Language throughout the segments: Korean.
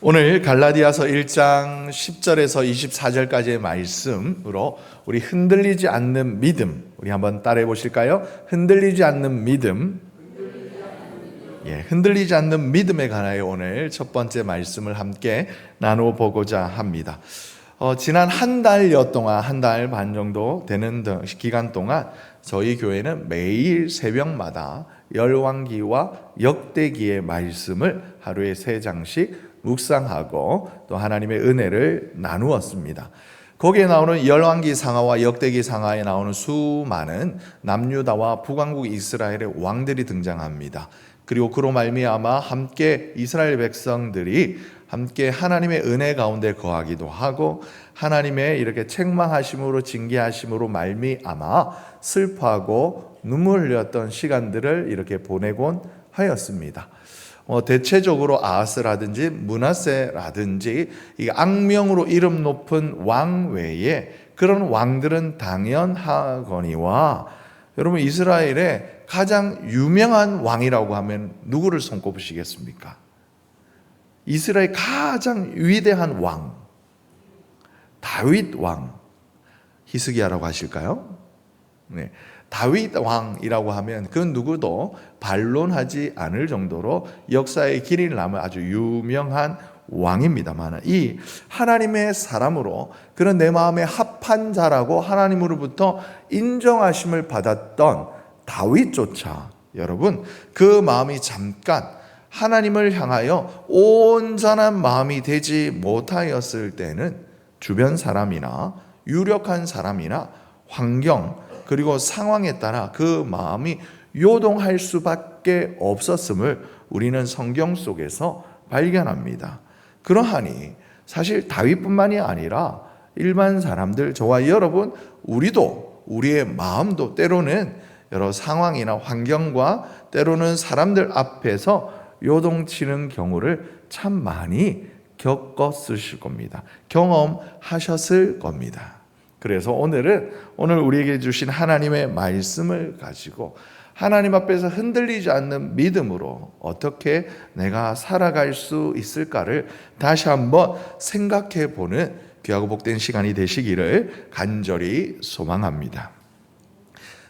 오늘 갈라디아서 1장 10절에서 24절까지의 말씀으로 우리 흔들리지 않는 믿음, 우리 한번 따라해 보실까요? 흔들리지 않는 믿음. 흔들리지 않는 믿음에 관하여 오늘 첫 번째 말씀을 함께 나눠보고자 합니다. 지난 한 달여 동안, 한 달 반 정도 되는 기간 동안 저희 교회는 매일 새벽마다 열왕기와 역대기의 말씀을 하루에 3장씩 묵상하고 또 하나님의 은혜를 나누었습니다. 거기에 나오는 열왕기 상하와 역대기 상하에 나오는 수많은 남유다와 북왕국 이스라엘의 왕들이 등장합니다. 그리고 그로 말미암아 함께 이스라엘 백성들이 함께 하나님의 은혜 가운데 거하기도 하고 하나님의 이렇게 책망하심으로 징계하심으로 말미암아 슬퍼하고 눈물 흘렸던 시간들을 이렇게 보내곤 하였습니다. 대체적으로 아하스라든지 므낫세라든지 이 악명으로 이름 높은 왕 외에 그런 왕들은 당연하거니와, 여러분 이스라엘의 가장 유명한 왕이라고 하면 누구를 손꼽으시겠습니까? 이스라엘 가장 위대한 왕, 다윗 왕, 히스기야라고 하실까요? 네. 다윗 왕이라고 하면 그 누구도 반론하지 않을 정도로 역사의 길이를 남은 아주 유명한 왕입니다만, 이 하나님의 사람으로 그런 내 마음에 합한 자라고 하나님으로부터 인정하심을 받았던 다윗조차, 여러분 그 마음이 잠깐 하나님을 향하여 온전한 마음이 되지 못하였을 때는 주변 사람이나 유력한 사람이나 환경 그리고 상황에 따라 그 마음이 요동할 수밖에 없었음을 우리는 성경 속에서 발견합니다. 그러하니 사실 다윗뿐만이 아니라 일반 사람들, 저와 여러분, 우리도 우리의 마음도 때로는 여러 상황이나 환경과 때로는 사람들 앞에서 요동치는 경우를 참 많이 겪었으실 겁니다. 경험하셨을 겁니다. 그래서 오늘 우리에게 주신 하나님의 말씀을 가지고 하나님 앞에서 흔들리지 않는 믿음으로 어떻게 내가 살아갈 수 있을까를 다시 한번 생각해 보는 귀하고 복된 시간이 되시기를 간절히 소망합니다.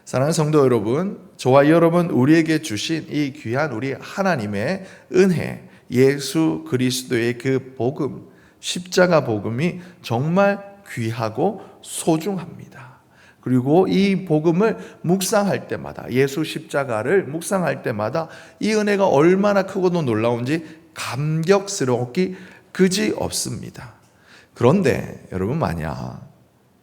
사랑하는 성도 여러분, 저와 여러분, 우리에게 주신 이 귀한 우리 하나님의 은혜, 예수 그리스도의 그 복음, 십자가 복음이 정말 귀하고 소중합니다. 그리고 이 복음을 묵상할 때마다, 예수 십자가를 묵상할 때마다 이 은혜가 얼마나 크고도 놀라운지 감격스럽기 그지 없습니다. 그런데 여러분, 만약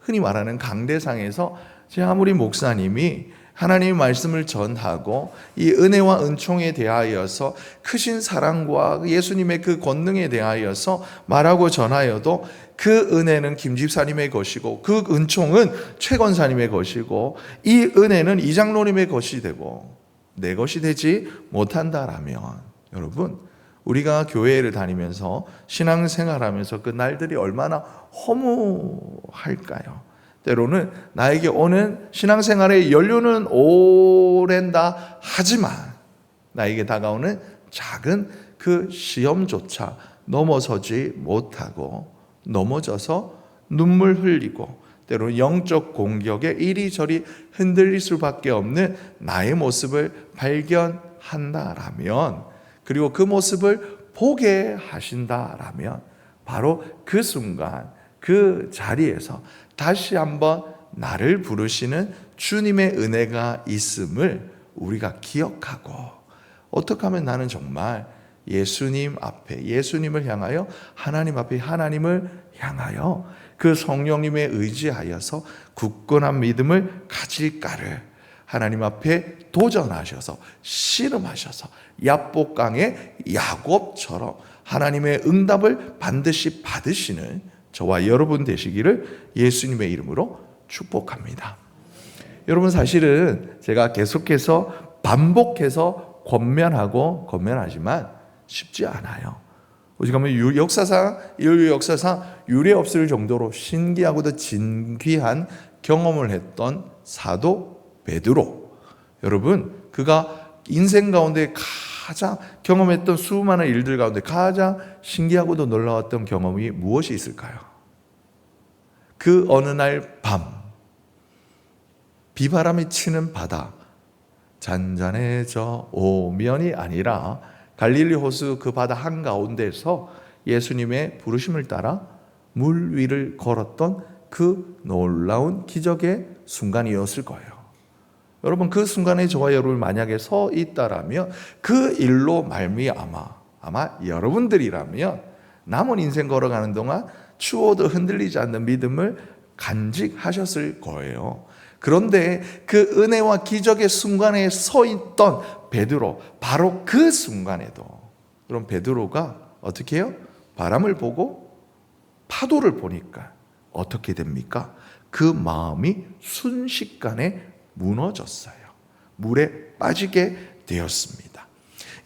흔히 말하는 강대상에서 제 아무리 목사님이 하나님의 말씀을 전하고 이 은혜와 은총에 대하여서 크신 사랑과 예수님의 그 권능에 대하여서 말하고 전하여도 그 은혜는 김 집사님의 것이고 그 은총은 최 권사님의 것이고 이 은혜는 이 장로님의 것이 되고 내 것이 되지 못한다라면, 여러분 우리가 교회를 다니면서 신앙생활하면서 그 날들이 얼마나 허무할까요? 때로는 나에게 오는 신앙생활의 연료는 오랜다 하지만 나에게 다가오는 작은 그 시험조차 넘어서지 못하고 넘어져서 눈물 흘리고 때로는 영적 공격에 이리저리 흔들릴 수밖에 없는 나의 모습을 발견한다라면, 그리고 그 모습을 보게 하신다라면 바로 그 순간 그 자리에서 다시 한번 나를 부르시는 주님의 은혜가 있음을 우리가 기억하고, 어떻게 하면 나는 정말 예수님 앞에, 예수님을 향하여, 하나님 앞에 하나님을 향하여 그 성령님에 의지하여서 굳건한 믿음을 가질까를 하나님 앞에 도전하셔서 씨름하셔서 야복강의 야곱처럼 하나님의 응답을 반드시 받으시는 저와 여러분 되시기를 예수님의 이름으로 축복합니다. 여러분, 사실은 제가 계속해서 반복해서 권면하지만 쉽지 않아요. 오직하면 인류 역사상 유례 없을 정도로 신기하고도 진귀한 경험을 했던 사도 베드로, 여러분 그가 인생 가운데 가장 경험했던 수많은 일들 가운데 가장 신기하고도 놀라웠던 경험이 무엇이 있을까요? 그 어느 날 밤, 비바람이 치는 바다, 잔잔해져 오면이 아니라 갈릴리 호수 그 바다 한가운데서 예수님의 부르심을 따라 물 위를 걸었던 그 놀라운 기적의 순간이었을 거예요. 여러분, 그 순간에 저와 여러분 만약에 서 있다라면 그 일로 말미암아 아마 여러분들이라면 남은 인생 걸어가는 동안 추워도 흔들리지 않는 믿음을 간직하셨을 거예요. 그런데 그 은혜와 기적의 순간에 서 있던 베드로, 바로 그 순간에도 그럼 베드로가 어떻게 해요? 바람을 보고 파도를 보니까 어떻게 됩니까? 그 마음이 순식간에 무너졌어요. 물에 빠지게 되었습니다.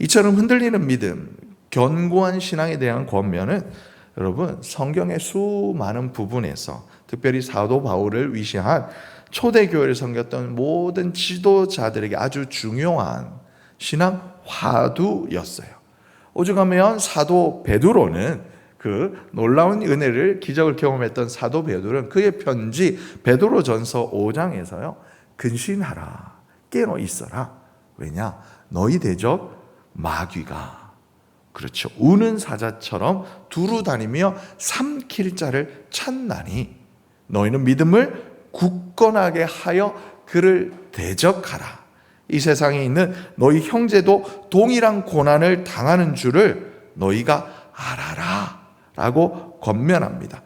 이처럼 흔들리는 믿음, 견고한 신앙에 대한 권면은 여러분 성경의 수많은 부분에서 특별히 사도 바울을 위시한 초대교회를 섬겼던 모든 지도자들에게 아주 중요한 신앙 화두였어요. 오죽하면 사도 베드로는 그 놀라운 은혜를 기적을 경험했던 사도 베드로는 그의 편지 베드로전서 5장에서요. 근신하라, 깨어 있어라. 왜냐? 너희 대적 마귀가 그렇죠. 우는 사자처럼 두루 다니며 삼킬 자를 찾나니 너희는 믿음을 굳건하게 하여 그를 대적하라. 이 세상에 있는 너희 형제도 동일한 고난을 당하는 줄을 너희가 알아라 라고 권면합니다.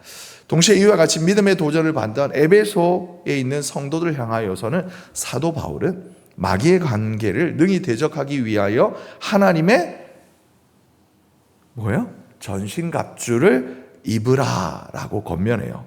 동시에 이와 같이 믿음의 도전을 받던 에베소에 있는 성도들 향하여서는 사도 바울은 마귀의 관계를 능히 대적하기 위하여 하나님의 전신갑주를 입으라 라고 권면해요.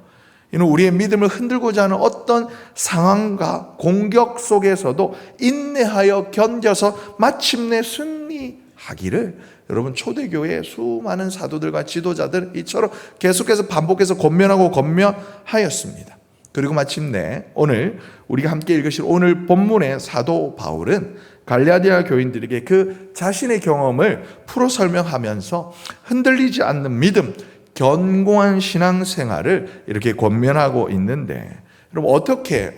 이는 우리의 믿음을 흔들고자 하는 어떤 상황과 공격 속에서도 인내하여 견뎌서 마침내 승리하기를 여러분 초대교회의 수많은 사도들과 지도자들 이처럼 계속해서 반복해서 권면하고 권면하였습니다. 그리고 마침내 오늘 우리가 함께 읽으실 오늘 본문의 사도 바울은 갈라디아 교인들에게 그 자신의 경험을 풀어 설명하면서 흔들리지 않는 믿음, 견고한 신앙생활을 이렇게 권면하고 있는데 여러분 어떻게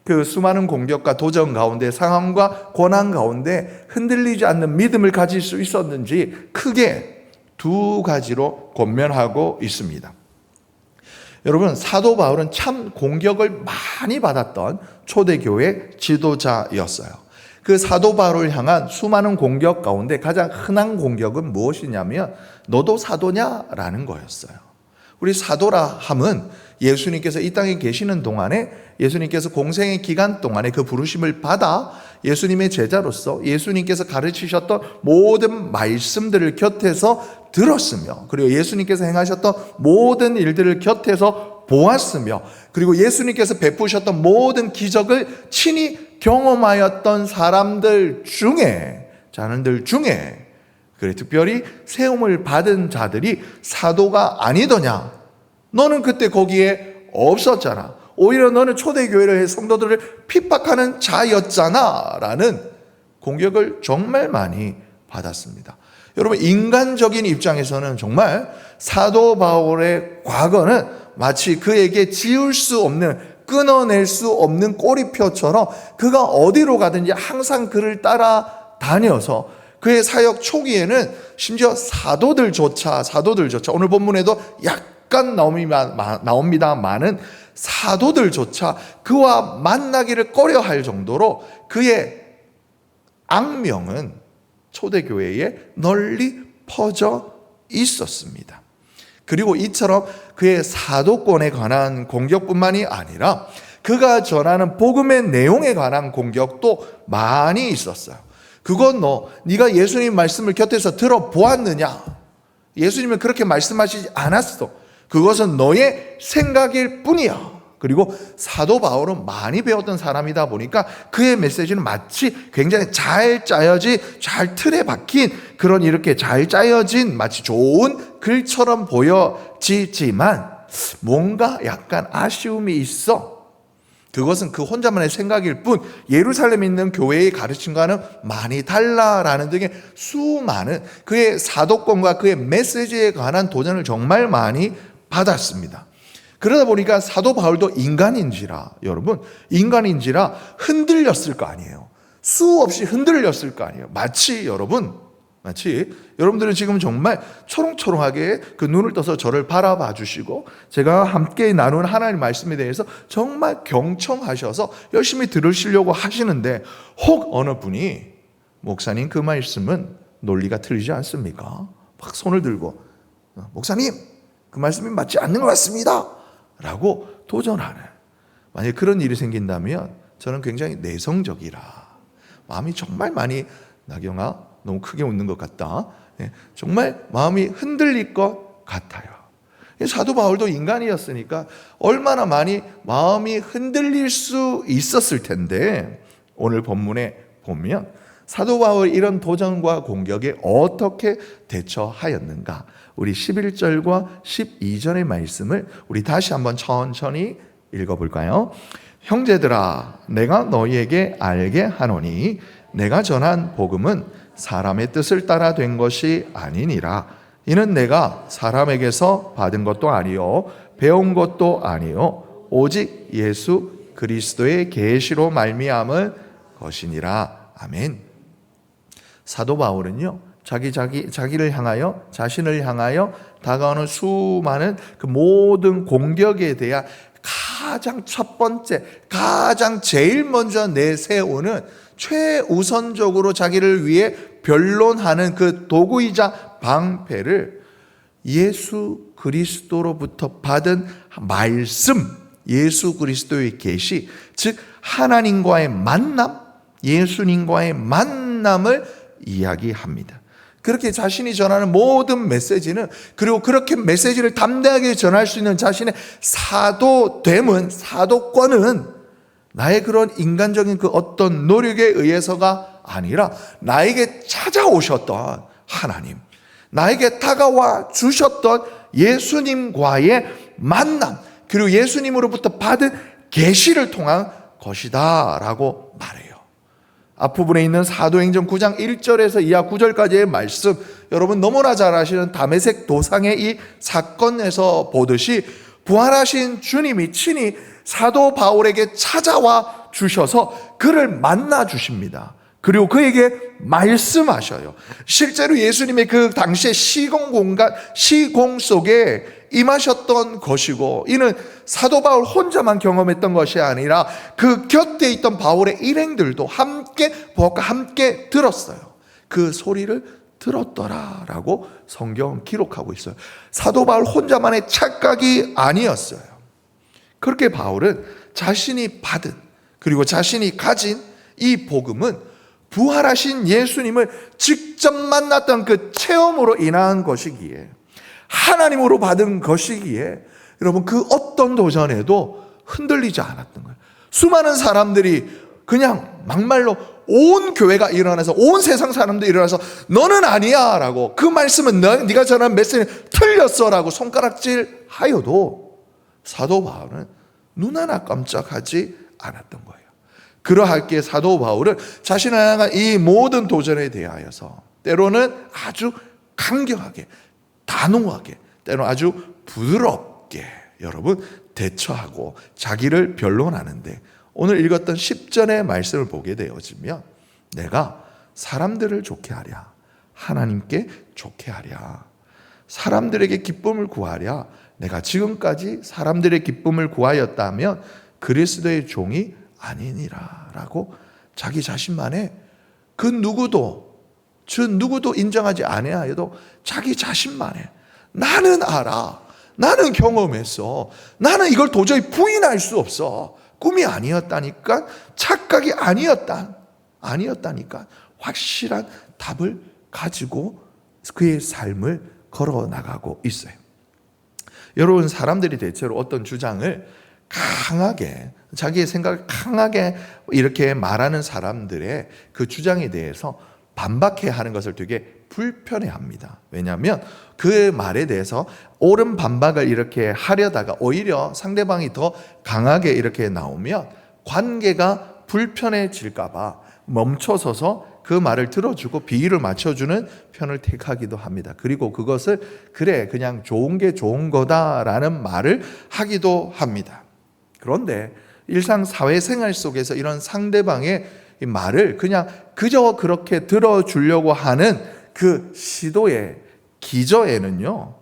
그 수많은 공격과 도전 가운데 상황과 고난 가운데 흔들리지 않는 믿음을 가질 수 있었는지 크게 두 가지로 권면하고 있습니다. 여러분 사도 바울은 참 공격을 많이 받았던 초대교회 지도자였어요. 그 사도 바울을 향한 수많은 공격 가운데 가장 흔한 공격은 무엇이냐면 너도 사도냐라는 거였어요. 우리 사도라 함은 예수님께서 이 땅에 계시는 동안에 예수님께서 공생의 기간 동안에 그 부르심을 받아 예수님의 제자로서 예수님께서 가르치셨던 모든 말씀들을 곁에서 들었으며 그리고 예수님께서 행하셨던 모든 일들을 곁에서 보았으며 그리고 예수님께서 베푸셨던 모든 기적을 친히 경험하였던 사람들 중에 자는들 중에 그래 특별히 세움을 받은 자들이 사도가 아니더냐? 너는 그때 거기에 없었잖아. 오히려 너는 초대교회를 성도들을 핍박하는 자였잖아 라는 공격을 정말 많이 받았습니다. 여러분 인간적인 입장에서는 정말 사도 바울의 과거는 마치 그에게 지울 수 없는 끊어낼 수 없는 꼬리표처럼 그가 어디로 가든지 항상 그를 따라다녀서 그의 사역 초기에는 심지어 사도들조차 오늘 본문에도 약간 나옵니다만은 사도들조차 그와 만나기를 꺼려할 정도로 그의 악명은 초대교회에 널리 퍼져 있었습니다. 그리고 이처럼 그의 사도권에 관한 공격뿐만이 아니라 그가 전하는 복음의 내용에 관한 공격도 많이 있었어요. 그건 네가 예수님 말씀을 곁에서 들어보았느냐? 예수님은 그렇게 말씀하시지 않았어. 그것은 너의 생각일 뿐이야. 그리고 사도 바울은 많이 배웠던 사람이다 보니까 그의 메시지는 마치 굉장히 잘 짜여진, 잘 틀에 박힌 그런 이렇게 잘 짜여진 마치 좋은 글처럼 보여지지만 뭔가 약간 아쉬움이 있어. 그것은 그 혼자만의 생각일 뿐 예루살렘에 있는 교회의 가르침과는 많이 달라라는 등의 수많은 그의 사도권과 그의 메시지에 관한 도전을 정말 많이 받았습니다. 그러다 보니까 사도 바울도 인간인지라 인간인지라 흔들렸을 거 아니에요. 수없이 흔들렸을 거 아니에요. 마치 여러분들은 지금 정말 초롱초롱하게 그 눈을 떠서 저를 바라봐 주시고 제가 함께 나눈 하나님 말씀에 대해서 정말 경청하셔서 열심히 들으시려고 하시는데 혹 어느 분이 목사님 그 말씀은 논리가 틀리지 않습니까? 막 손을 들고 목사님 그 말씀이 맞지 않는 것 같습니다 라고 도전하는, 만약 그런 일이 생긴다면 저는 굉장히 내성적이라 마음이 정말 많이, 나경아 너무 크게 웃는 것 같다, 정말 마음이 흔들릴 것 같아요. 사도 바울도 인간이었으니까 얼마나 많이 마음이 흔들릴 수 있었을 텐데, 오늘 본문에 보면 사도 바울 이런 도전과 공격에 어떻게 대처하였는가, 우리 11절과 12절의 말씀을 우리 다시 한번 천천히 읽어볼까요? 형제들아, 내가 너희에게 알게 하노니 내가 전한 복음은 사람의 뜻을 따라 된 것이 아니니라. 이는 내가 사람에게서 받은 것도 아니요 배운 것도 아니요 오직 예수 그리스도의 계시로 말미암은 것이니라. 아멘. 사도 바울은요, 자기를 향하여, 자신을 향하여 다가오는 수많은 그 모든 공격에 대한 가장 첫 번째, 가장 제일 먼저 내세우는, 최우선적으로 자기를 위해 변론하는 그 도구이자 방패를 예수 그리스도로부터 받은 말씀, 예수 그리스도의 계시, 즉 하나님과의 만남, 예수님과의 만남을 이야기합니다. 그렇게 자신이 전하는 모든 메시지는, 그리고 그렇게 메시지를 담대하게 전할 수 있는 자신의 사도됨은, 사도권은 나의 그런 인간적인 그 어떤 노력에 의해서가 아니라 나에게 찾아오셨던 하나님, 나에게 다가와 주셨던 예수님과의 만남, 그리고 예수님으로부터 받은 계시를 통한 것이다 라고 말해요. 앞부분에 있는 사도행전 9장 1절에서 이하 9절까지의 말씀, 여러분 너무나 잘 아시는 다메섹 도상의 이 사건에서 보듯이 부활하신 주님이 친히 사도 바울에게 찾아와 주셔서 그를 만나 주십니다. 그리고 그에게 말씀하셔요. 실제로 예수님의 그 당시의 시공 속에 임하셨던 것이고, 이는 사도 바울 혼자만 경험했던 것이 아니라 그 곁에 있던 바울의 일행들도 함께 보았고 함께 들었어요. 그 소리를 들었더라라고 성경은 기록하고 있어요. 사도 바울 혼자만의 착각이 아니었어요. 그렇게 바울은 자신이 받은, 그리고 자신이 가진 이 복음은 부활하신 예수님을 직접 만났던 그 체험으로 인한 것이기에, 하나님으로 받은 것이기에 여러분 그 어떤 도전에도 흔들리지 않았던 거예요. 수많은 사람들이 그냥 막말로 온 교회가 일어나서, 온 세상 사람들이 일어나서 너는 아니야 라고, 그 말씀은 네가 전한 메시지는 틀렸어 라고 손가락질 하여도 사도 바울은 눈 하나 깜짝하지 않았던 거예요. 그러하기에 사도 바울은 자신을 향한 이 모든 도전에 대하여서 때로는 아주 강경하게, 단호하게, 때로는 아주 부드럽게 여러분 대처하고 자기를 변론하는데, 오늘 읽었던 10절의 말씀을 보게 되어지면 내가 사람들을 좋게 하랴, 하나님께 좋게 하랴, 사람들에게 기쁨을 구하랴, 내가 지금까지 사람들의 기쁨을 구하였다면 그리스도의 종이 아니니라 라고 자기 자신만의 그 누구도 인정하지 아니하여도 자기 자신만의, 나는 알아, 나는 경험했어, 나는 이걸 도저히 부인할 수 없어, 꿈이 아니었다니까, 착각이 아니었다니까 확실한 답을 가지고 그의 삶을 걸어 나가고 있어요. 여러분, 사람들이 대체로 어떤 주장을 강하게, 자기의 생각을 강하게 이렇게 말하는 사람들의 그 주장에 대해서 반박해야 하는 것을 되게 불편해합니다. 왜냐하면 그 말에 대해서 옳은 반박을 이렇게 하려다가 오히려 상대방이 더 강하게 이렇게 나오면 관계가 불편해질까봐 멈춰서서 그 말을 들어주고 비위를 맞춰주는 편을 택하기도 합니다. 그리고 그것을 그래 그냥 좋은 게 좋은 거다라는 말을 하기도 합니다. 그런데 일상 사회생활 속에서 이런 상대방의 이 말을 그냥 그저 그렇게 들어주려고 하는 그 시도의 기저에는요,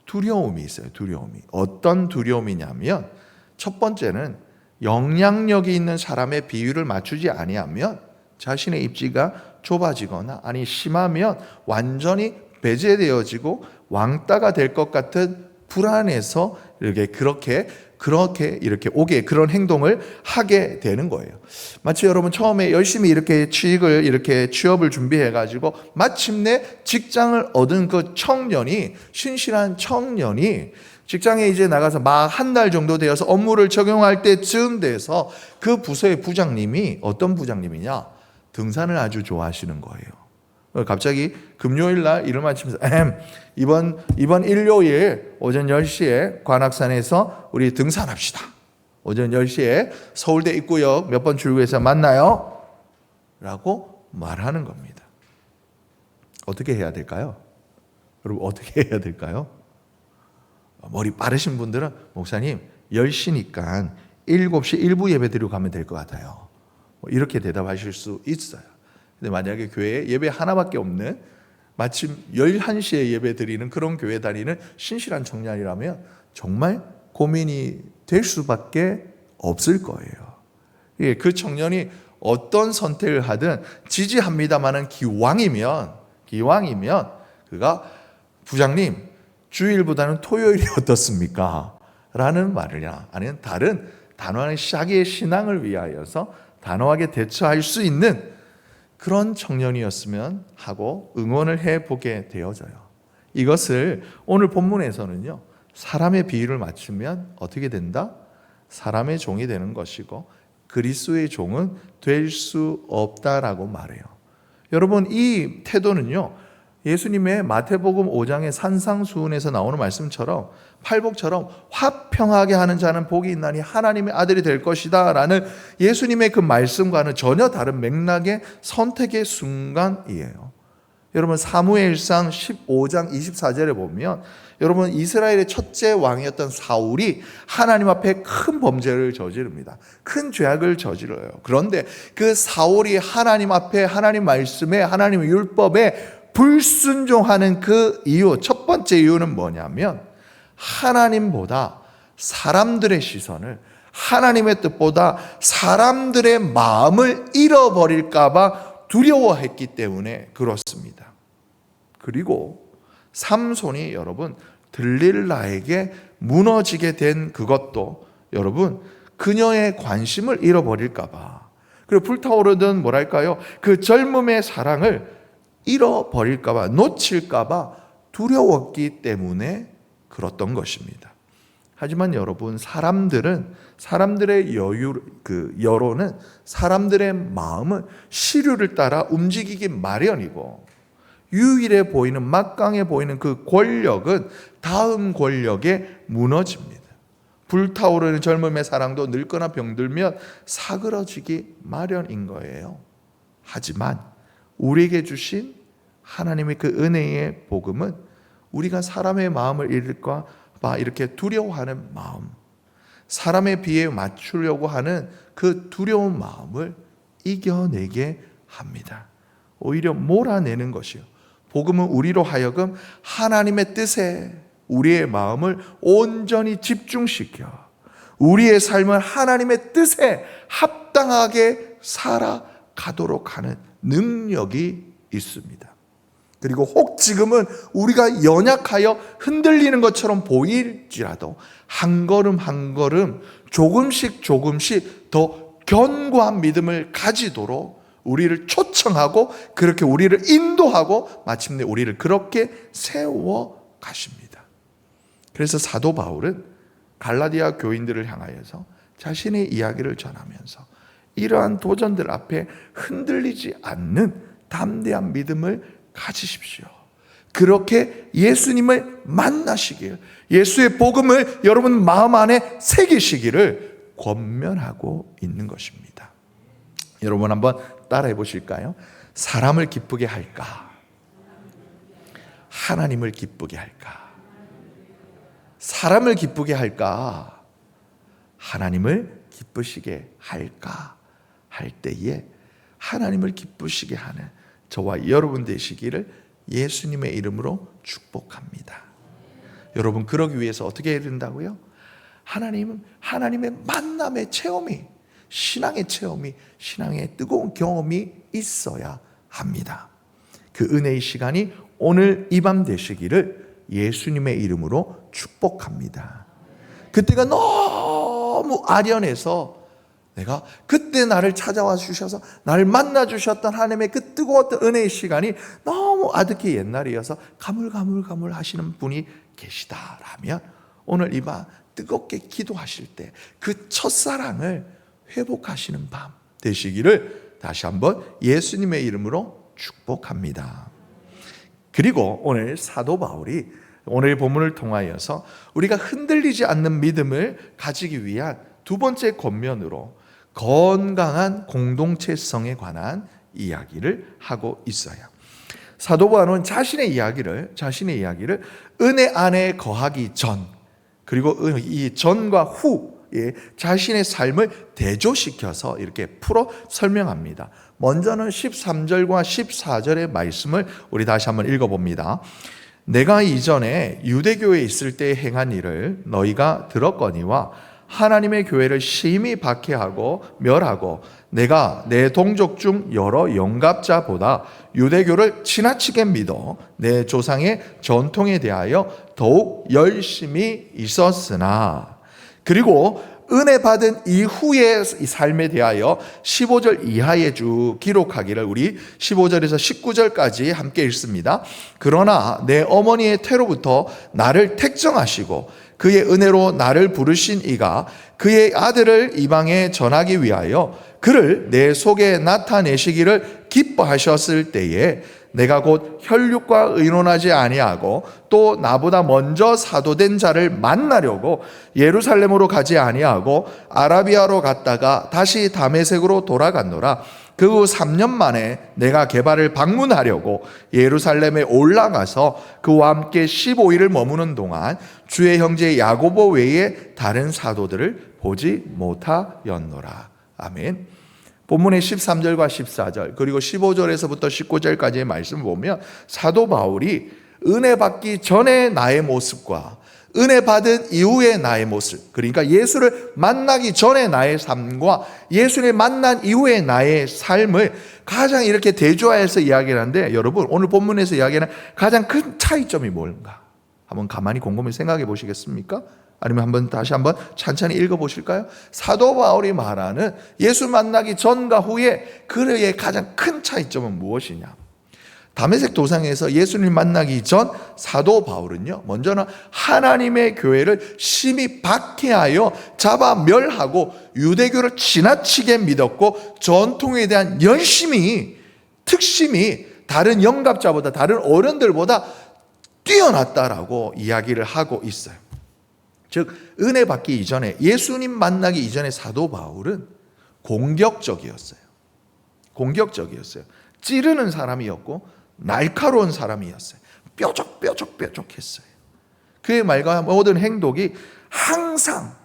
두려움이 있어요. 두려움이. 어떤 두려움이냐면 첫 번째는 영향력이 있는 사람의 비율을 맞추지 아니하면 자신의 입지가 좁아지거나 아니 심하면 완전히 배제되어지고 왕따가 될 것 같은 불안해서 그렇게 오게 그런 행동을 하게 되는 거예요. 마치 여러분 처음에 열심히 이렇게 취업을 준비해 가지고 마침내 직장을 얻은 그 청년이, 신실한 청년이 직장에 이제 나가서 막 한 달 정도 되어서 업무를 적용할 때쯤 돼서 그 부서의 부장님이 어떤 부장님이냐? 등산을 아주 좋아하시는 거예요. 갑자기 금요일 날 일을 마치면서 이번 일요일 오전 10시에 관악산에서 우리 등산합시다. 오전 10시에 서울대 입구역 몇 번 출구에서 만나요. 라고 말하는 겁니다. 어떻게 해야 될까요? 여러분 어떻게 해야 될까요? 머리 빠르신 분들은 목사님 10시니까 7시 일부 예배 드리고 가면 될 것 같아요. 이렇게 대답하실 수 있어요. 근데 만약에 교회에 예배 하나밖에 없는 마침 11시에 예배 드리는 그런 교회 다니는 신실한 청년이라면 정말 고민이 될 수밖에 없을 거예요. 그 청년이 어떤 선택을 하든 지지합니다마는 기왕이면 그가 부장님 주일보다는 토요일이 어떻습니까? 라는 말이냐 아니면 다른 단호한 자기의 신앙을 위하여서 단호하게 대처할 수 있는 그런 청년이었으면 하고 응원을 해보게 되어져요. 이것을 오늘 본문에서는요, 사람의 비유를 맞추면 어떻게 된다? 사람의 종이 되는 것이고 그리스도의 종은 될 수 없다라고 말해요. 여러분 이 태도는요, 예수님의 마태복음 5장의 산상수훈에서 나오는 말씀처럼 팔복처럼 화평하게 하는 자는 복이 있나니 하나님의 아들이 될 것이다 라는 예수님의 그 말씀과는 전혀 다른 맥락의 선택의 순간이에요. 여러분 사무엘상 15장 24절에 보면 여러분 이스라엘의 첫째 왕이었던 사울이 하나님 앞에 큰 범죄를 저지릅니다. 큰 죄악을 저질러요. 그런데 그 사울이 하나님 앞에 하나님 말씀에 하나님의 율법에 불순종하는 그 이유, 첫 번째 이유는 뭐냐면 하나님보다 사람들의 시선을, 하나님의 뜻보다 사람들의 마음을 잃어버릴까 봐 두려워했기 때문에 그렇습니다. 그리고 삼손이 여러분 들릴라에게 무너지게 된 그것도 여러분 그녀의 관심을 잃어버릴까 봐, 그리고 불타오르던 뭐랄까요, 그 젊음의 사랑을 잃어버릴까 봐, 놓칠까 봐 두려웠기 때문에 그렇던 것입니다. 하지만 여러분 사람들의 여론은 사람들의 마음은 시류를 따라 움직이기 마련이고 유일해 보이는 막강해 보이는 그 권력은 다음 권력에 무너집니다. 불타오르는 젊음의 사랑도 늙거나 병들면 사그러지기 마련인 거예요. 하지만 우리에게 주신 하나님의 그 은혜의 복음은 우리가 사람의 마음을 잃을까 봐 이렇게 두려워하는 마음, 사람의 비에 맞추려고 하는 그 두려운 마음을 이겨내게 합니다. 오히려 몰아내는 것이요, 복음은 우리로 하여금 하나님의 뜻에 우리의 마음을 온전히 집중시켜 우리의 삶을 하나님의 뜻에 합당하게 살아가도록 하는 능력이 있습니다. 그리고 혹 지금은 우리가 연약하여 흔들리는 것처럼 보일지라도 한 걸음 한 걸음 조금씩 더 견고한 믿음을 가지도록 우리를 초청하고 그렇게 우리를 인도하고 마침내 우리를 그렇게 세워 가십니다. 그래서 사도 바울은 갈라디아 교인들을 향하여서 자신의 이야기를 전하면서 이러한 도전들 앞에 흔들리지 않는 담대한 믿음을 가지십시오. 그렇게 예수님을 만나시길, 예수의 복음을 여러분 마음 안에 새기시기를 권면하고 있는 것입니다. 여러분 한번 따라해 보실까요? 사람을 기쁘게 할까? 하나님을 기쁘게 할까? 사람을 기쁘게 할까? 하나님을 기쁘시게 할까? 할 때에 하나님을 기쁘시게 하는 저와 여러분 되시기를 예수님의 이름으로 축복합니다. 여러분 그러기 위해서 어떻게 해야 된다고요? 하나님의 만남의 체험이, 신앙의 체험이, 신앙의 뜨거운 경험이 있어야 합니다. 그 은혜의 시간이 오늘 이 밤 되시기를 예수님의 이름으로 축복합니다. 그때가 너무 아련해서 내가 그때 나를 찾아와 주셔서 나를 만나 주셨던 하나님의 그 뜨거웠던 은혜의 시간이 너무 아득히 옛날이어서 가물가물 하시는 분이 계시다라면 오늘 이 밤 뜨겁게 기도하실 때 그 첫사랑을 회복하시는 밤 되시기를 다시 한번 예수님의 이름으로 축복합니다. 그리고 오늘 사도 바울이 오늘 본문을 통하여서 우리가 흔들리지 않는 믿음을 가지기 위한 두 번째 권면으로 건강한 공동체성에 관한 이야기를 하고 있어요. 사도 바울은 자신의 이야기를 은혜 안에 거하기 전, 그리고 이 전과 후에 자신의 삶을 대조시켜서 이렇게 풀어 설명합니다. 먼저는 13절과 14절의 말씀을 우리 다시 한번 읽어봅니다. 내가 이전에 유대교에 있을 때 행한 일을 너희가 들었거니와 하나님의 교회를 심히 박해하고 멸하고 내가 내 동족 중 여러 영갑자보다 유대교를 지나치게 믿어 내 조상의 전통에 대하여 더욱 열심히 있었으나, 그리고 은혜 받은 이후의 삶에 대하여 15절 이하에 쭉 기록하기를 우리 15절에서 19절까지 함께 읽습니다. 그러나 내 어머니의 태로부터 나를 택정하시고 그의 은혜로 나를 부르신 이가 그의 아들을 이방에 전하기 위하여 그를 내 속에 나타내시기를 기뻐하셨을 때에 내가 곧 혈육과 의논하지 아니하고 또 나보다 먼저 사도된 자를 만나려고 예루살렘으로 가지 아니하고 아라비아로 갔다가 다시 다메섹으로 돌아갔노라. 그 후 3년 만에 내가 게바를 방문하려고 예루살렘에 올라가서 그와 함께 15일을 머무는 동안 주의 형제 야고보 외에 다른 사도들을 보지 못하였노라. 아멘. 본문의 13절과 14절 그리고 15절에서부터 19절까지의 말씀을 보면 사도 바울이 은혜 받기 전의 나의 모습과 은혜 받은 이후의 나의 모습, 그러니까 예수를 만나기 전의 나의 삶과 예수를 만난 이후의 나의 삶을 가장 이렇게 대조해서 이야기를 하는데, 여러분 오늘 본문에서 이야기하는 가장 큰 차이점이 뭔가 한번 가만히 곰곰이 생각해 보시겠습니까? 아니면 한번 다시 한번 찬찬히 읽어보실까요? 사도 바울이 말하는 예수 만나기 전과 후에 그의 가장 큰 차이점은 무엇이냐? 다메섹 도상에서 예수님 만나기 전 사도 바울은요, 먼저는 하나님의 교회를 심히 박해하여 잡아 멸하고 유대교를 지나치게 믿었고 전통에 대한 특심이 다른 영갑자보다 다른 어른들보다 뛰어났다라고 이야기를 하고 있어요. 즉 은혜 받기 이전에, 예수님 만나기 이전에 사도 바울은 공격적이었어요. 찌르는 사람이었고 날카로운 사람이었어요. 뾰족했어요. 그의 말과 모든 행동이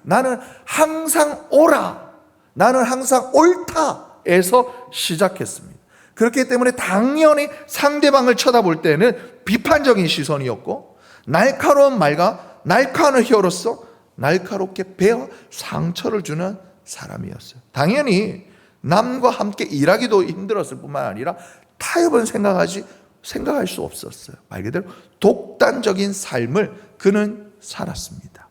나는 항상 옳아, 나는 항상 옳다에서 시작했습니다. 그렇기 때문에 당연히 상대방을 쳐다볼 때는 비판적인 시선이었고, 날카로운 말과 날카로운 혀로서 날카롭게 베어 상처를 주는 사람이었어요. 당연히 남과 함께 일하기도 힘들었을 뿐만 아니라 타협은 생각할 수 없었어요. 말 그대로 독단적인 삶을 그는 살았습니다.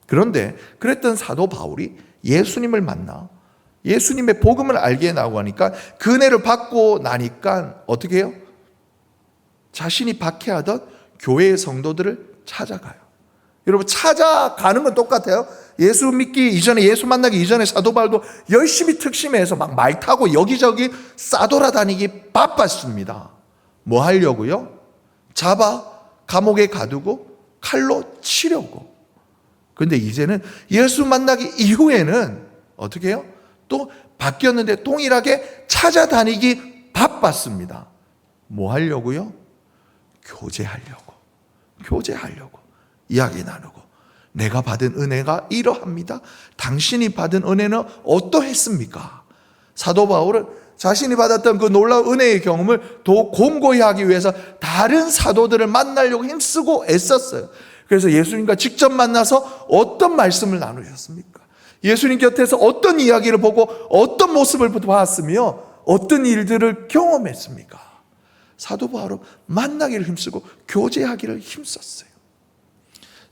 그런데 그랬던 사도 바울이 예수님을 만나 예수님의 복음을 알게 나오고 하니까, 그 은혜를 받고 나니까 어떻게 해요? 자신이 박해하던 교회의 성도들을 찾아가요. 여러분 찾아가는 건 똑같아요. 예수 믿기 이전에, 예수 만나기 이전에 사도 바울도 열심히 특심해서 막 말 타고 여기저기 싸돌아다니기 바빴습니다. 뭐 하려고요? 잡아 감옥에 가두고 칼로 치려고. 근데 이제는 예수 만나기 이후에는 어떻게 해요? 또 바뀌었는데 동일하게 찾아다니기 바빴습니다. 뭐 하려고요? 교제하려고. 이야기 나누고. 내가 받은 은혜가 이러합니다. 당신이 받은 은혜는 어떠했습니까? 사도 바울은 자신이 받았던 그 놀라운 은혜의 경험을 더 공고히 하기 위해서 다른 사도들을 만나려고 힘쓰고 애썼어요. 그래서 예수님과 직접 만나서 어떤 말씀을 나누셨습니까? 예수님 곁에서 어떤 이야기를 보고 어떤 모습을 봤으며 어떤 일들을 경험했습니까? 사도 바울은 만나기를 힘쓰고 교제하기를 힘썼어요.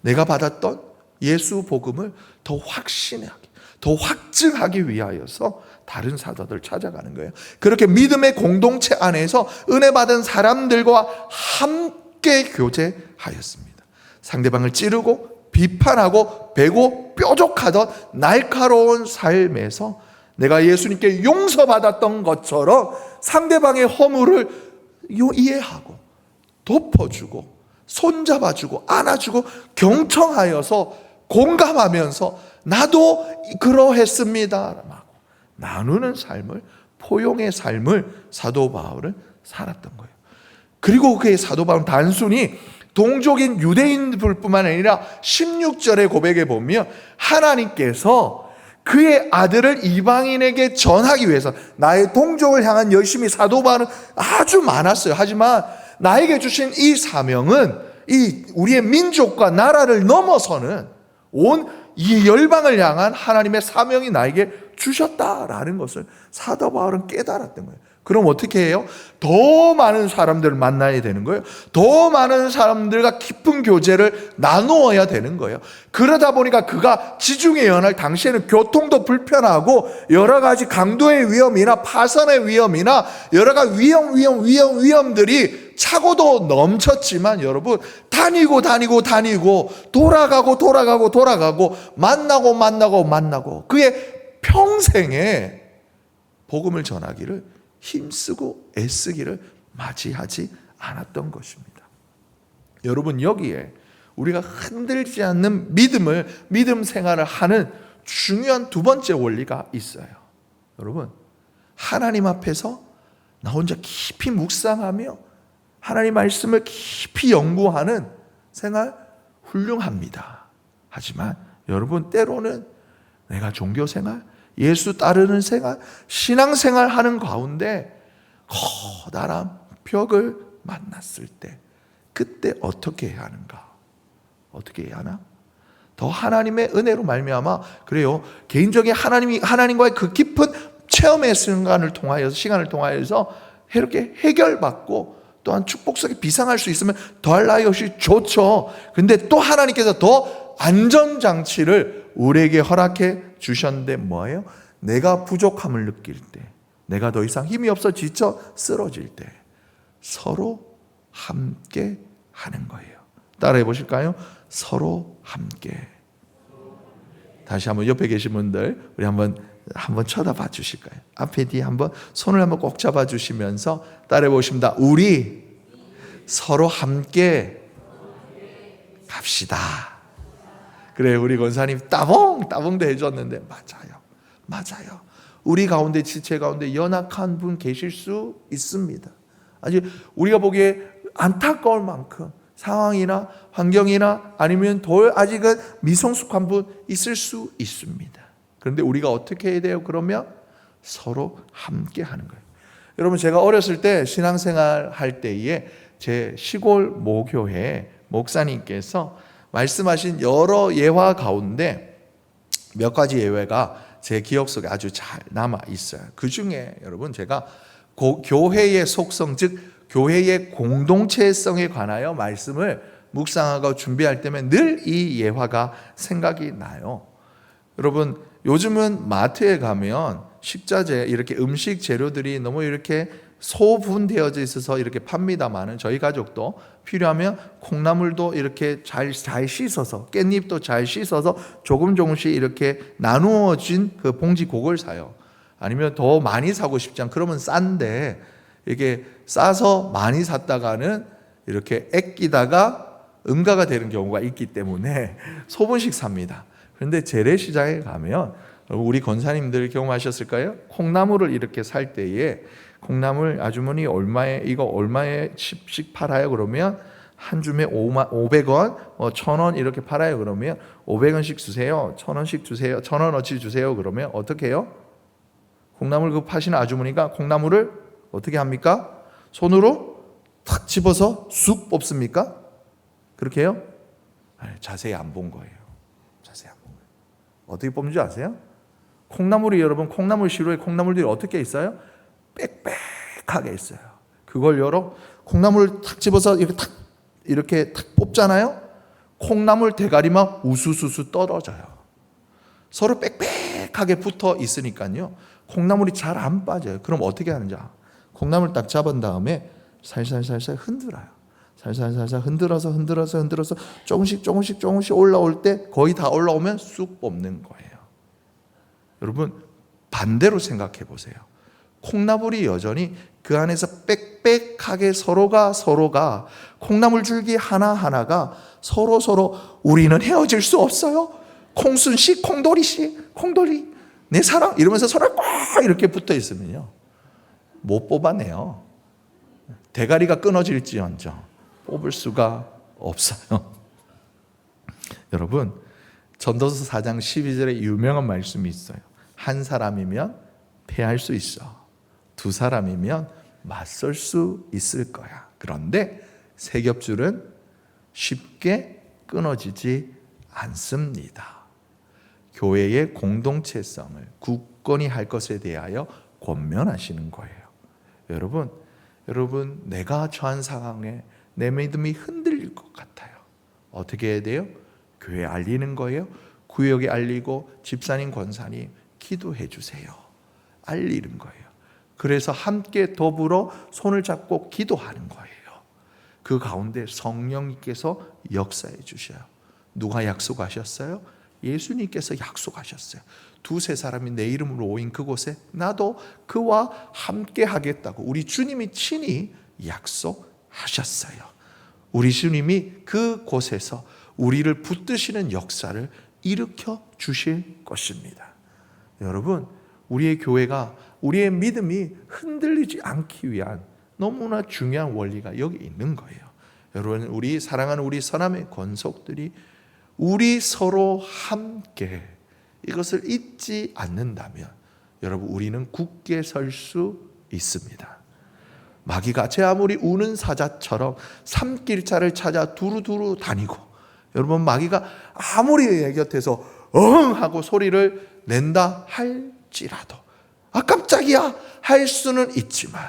내가 받았던 예수 복음을 더 확신하기, 더 확증하기 위하여서 다른 사도들을 찾아가는 거예요. 그렇게 믿음의 공동체 안에서 은혜 받은 사람들과 함께 교제하였습니다. 상대방을 찌르고 비판하고 베고 뾰족하던 날카로운 삶에서 내가 예수님께 용서받았던 것처럼 상대방의 허물을 이해하고 덮어주고 손잡아주고 안아주고 경청하여서 공감하면서 나도 그러했습니다 나누는 삶을, 포용의 삶을 사도 바울은 살았던 거예요. 그리고 그의 사도 바울은 단순히 동족인 유대인들뿐만 아니라 16절의 고백에 보면 하나님께서 그의 아들을 이방인에게 전하기 위해서 나의 동족을 향한 열심이 사도 바울은 아주 많았어요. 하지만 나에게 주신 이 사명은 이 우리의 민족과 나라를 넘어서는 온 이 열방을 향한 하나님의 사명이 나에게 주셨다라는 것을 사도 바울은 깨달았던 거예요. 그럼 어떻게 해요? 더 많은 사람들을 만나야 되는 거예요. 더 많은 사람들과 깊은 교제를 나누어야 되는 거예요. 그러다 보니까 그가 지중해 연할 당시에는 교통도 불편하고 여러 가지 강도의 위험이나 파선의 위험이나 여러 가지 위험들이 차고도 넘쳤지만 여러분 다니고 돌아가고 만나고 그의 평생에 복음을 전하기를 힘쓰고 애쓰기를 맞이하지 않았던 것입니다. 여러분 여기에 우리가 흔들지 않는 믿음 생활을 하는 중요한 두 번째 원리가 있어요. 여러분 하나님 앞에서 나 혼자 깊이 묵상하며 하나님 말씀을 깊이 연구하는 생활 훌륭합니다. 하지만 여러분 때로는 내가 종교생활, 예수 따르는 생활, 신앙생활 하는 가운데 커다란 벽을 만났을 때 그때 어떻게 해야 하는가? 어떻게 해야 하나? 더 하나님의 은혜로 말미암아 그래요. 개인적인 하나님과의 그 깊은 체험의 시간을 통하여서 이렇게 해결받고 또한 축복 속에 비상할 수 있으면 더할 나위 없이 좋죠. 근데 또 하나님께서 더 안전장치를 우리에게 허락해 주셨는데 뭐예요? 내가 부족함을 느낄 때, 내가 더 이상 힘이 없어 지쳐 쓰러질 때 서로 함께 하는 거예요. 따라해 보실까요? 서로 함께. 다시 한번 옆에 계신 분들 우리 한번 쳐다봐 주실까요? 앞에 뒤에 한번 손을 한번 꼭 잡아 주시면서 따라해 보십니다. 우리 서로 함께 갑시다. 그래 우리 권사님 따봉도 해줬는데 맞아요. 우리 가운데 지체 가운데 연약한 분 계실 수 있습니다. 아직 우리가 보기에 안타까울 만큼 상황이나 환경이나 아니면 더 아직은 미성숙한 분 있을 수 있습니다. 그런데 우리가 어떻게 해야 돼요? 그러면 서로 함께 하는 거예요. 여러분 제가 어렸을 때 신앙생활 할 때에 제 시골 모교회 목사님께서 말씀하신 여러 예화 가운데 몇 가지 예외가 제 기억 속에 아주 잘 남아 있어요. 그 중에 여러분 제가 교회의 속성 즉 교회의 공동체성에 관하여 말씀을 묵상하고 준비할 때면 늘 이 예화가 생각이 나요. 여러분 요즘은 마트에 가면 식자재 이렇게 음식 재료들이 너무 이렇게 소분되어져 있어서 이렇게 팝니다만은 저희 가족도 필요하면 콩나물도 이렇게 잘 씻어서 깻잎도 잘 씻어서 조금씩 이렇게 나누어진 그 봉지 그걸 사요. 아니면 더 많이 사고 싶지 않 그러면 싼데 이렇게 싸서 많이 샀다가는 이렇게 아끼다가 응가가 되는 경우가 있기 때문에 소분씩 삽니다. 그런데 재래시장에 가면 우리 권사님들 경험하셨을까요? 콩나물을 이렇게 살 때에 콩나물 아주머니 이거 얼마에 씩 팔아요? 그러면 한 줌에 500원, 1,000원 이렇게 팔아요. 그러면 500원씩 주세요. 1,000원씩 주세요. 1,000원어치 주세요. 그러면 어떻게 해요? 콩나물 그 파시는 아주머니가 콩나물을 어떻게 합니까? 손으로 탁 집어서 쑥 뽑습니까? 그렇게 해요? 자세히 안 본 거예요. 자세히 안 본 거예요. 어떻게 뽑는지 아세요? 콩나물이 여러분 콩나물 시루에 콩나물들이 어떻게 있어요? 빽빽하게 있어요. 그걸 콩나물을 탁 집어서 이렇게 탁 뽑잖아요. 콩나물 대가리만 우수수수 떨어져요. 서로 빽빽하게 붙어 있으니까요. 콩나물이 잘 안 빠져요. 그럼 어떻게 하는지 콩나물 딱 잡은 다음에 살살살살 흔들어요. 살살살살 흔들어서 조금씩 올라올 때 거의 다 올라오면 쑥 뽑는 거예요. 여러분 반대로 생각해 보세요. 콩나물이 여전히 그 안에서 빽빽하게 서로가 콩나물 줄기 하나하나가 서로 우리는 헤어질 수 없어요. 콩순씨, 콩돌이씨, 콩돌이 내 사랑 이러면서 서로 꽉 이렇게 붙어 있으면요. 못 뽑아내요. 대가리가 끊어질지언정 뽑을 수가 없어요. 여러분 전도서 4장 12절에 유명한 말씀이 있어요. 한 사람이면 패할 수 있어. 두 사람이면 맞설 수 있을 거야. 그런데 세 겹줄은 쉽게 끊어지지 않습니다. 교회의 공동체성을 굳건히 할 것에 대하여 권면하시는 거예요. 여러분 내가 처한 상황에 내 믿음이 흔들릴 것 같아요. 어떻게 해야 돼요? 교회에 알리는 거예요. 구역에 알리고 집사님, 권사님 기도해 주세요. 알리는 거예요. 그래서 함께 더불어 손을 잡고 기도하는 거예요. 그 가운데 성령님께서 역사해 주셔요. 누가 약속하셨어요? 예수님께서 약속하셨어요. 두세 사람이 내 이름으로 모인 그곳에 나도 그와 함께 하겠다고 우리 주님이 친히 약속하셨어요. 우리 주님이 그곳에서 우리를 붙드시는 역사를 일으켜 주실 것입니다. 여러분 우리의 교회가 우리의 믿음이 흔들리지 않기 위한 너무나 중요한 원리가 여기 있는 거예요. 여러분 우리 사랑하는 우리 선함의 권속들이 우리 서로 함께 이것을 잊지 않는다면 여러분 우리는 굳게 설 수 있습니다. 마귀가 제 아무리 우는 사자처럼 산길자를 찾아 두루두루 다니고 여러분 마귀가 아무리 내 곁에서 엉 하고 소리를 낸다 할지라도 깜짝이야 할 수는 있지만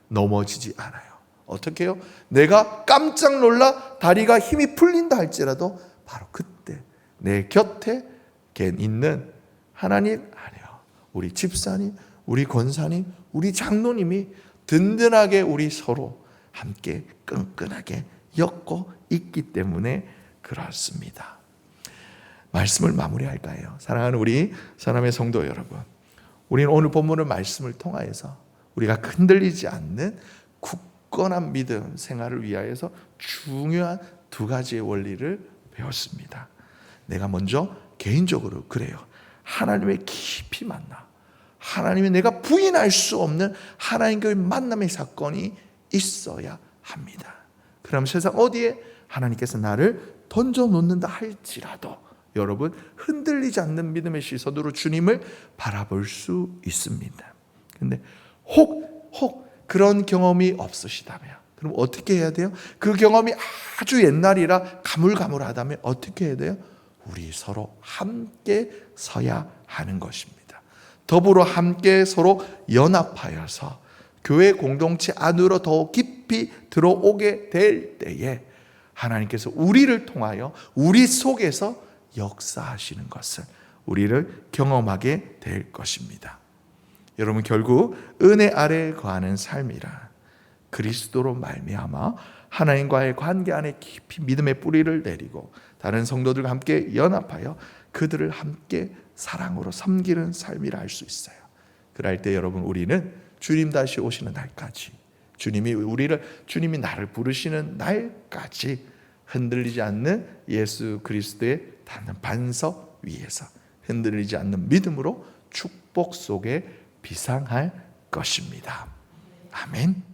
넘어지지 않아요. 어떻게 해요? 내가 깜짝 놀라 다리가 힘이 풀린다 할지라도 바로 그때 내 곁에 있는 하나님 아니요 우리 집사님, 우리 권사님, 우리 장로님이 든든하게 우리 서로 함께 끈끈하게 엮고 있기 때문에 그렇습니다. 말씀을 마무리할까요? 사랑하는 우리 사람의 성도 여러분, 우리는 오늘 본문의 말씀을 통하여서 우리가 흔들리지 않는 굳건한 믿음 생활을 위하여서 중요한 두 가지의 원리를 배웠습니다. 내가 먼저 개인적으로 그래요. 하나님의 깊이 만나 하나님이 내가 부인할 수 없는 하나님과의 만남의 사건이 있어야 합니다. 그럼 세상 어디에 하나님께서 나를 던져놓는다 할지라도 여러분 흔들리지 않는 믿음의 시선으로 주님을 바라볼 수 있습니다. 근데 혹 그런 경험이 없으시다면 그럼 어떻게 해야 돼요? 그 경험이 아주 옛날이라 가물가물하다면 어떻게 해야 돼요? 우리 서로 함께 서야 하는 것입니다. 더불어 함께 서로 연합하여서 교회 공동체 안으로 더 깊이 들어오게 될 때에 하나님께서 우리를 통하여 우리 속에서 역사하시는 것을 우리를 경험하게 될 것입니다. 여러분 결국 은혜 아래 거하는 삶이라 그리스도로 말미암아 하나님과의 관계 안에 깊이 믿음의 뿌리를 내리고 다른 성도들과 함께 연합하여 그들을 함께 사랑으로 섬기는 삶이라 할 수 있어요. 그럴 때 여러분 우리는 주님 다시 오시는 날까지 주님이 나를 부르시는 날까지 흔들리지 않는 예수 그리스도의 닿는 반석 위에서 흔들리지 않는 믿음으로 축복 속에 비상할 것입니다. 아멘.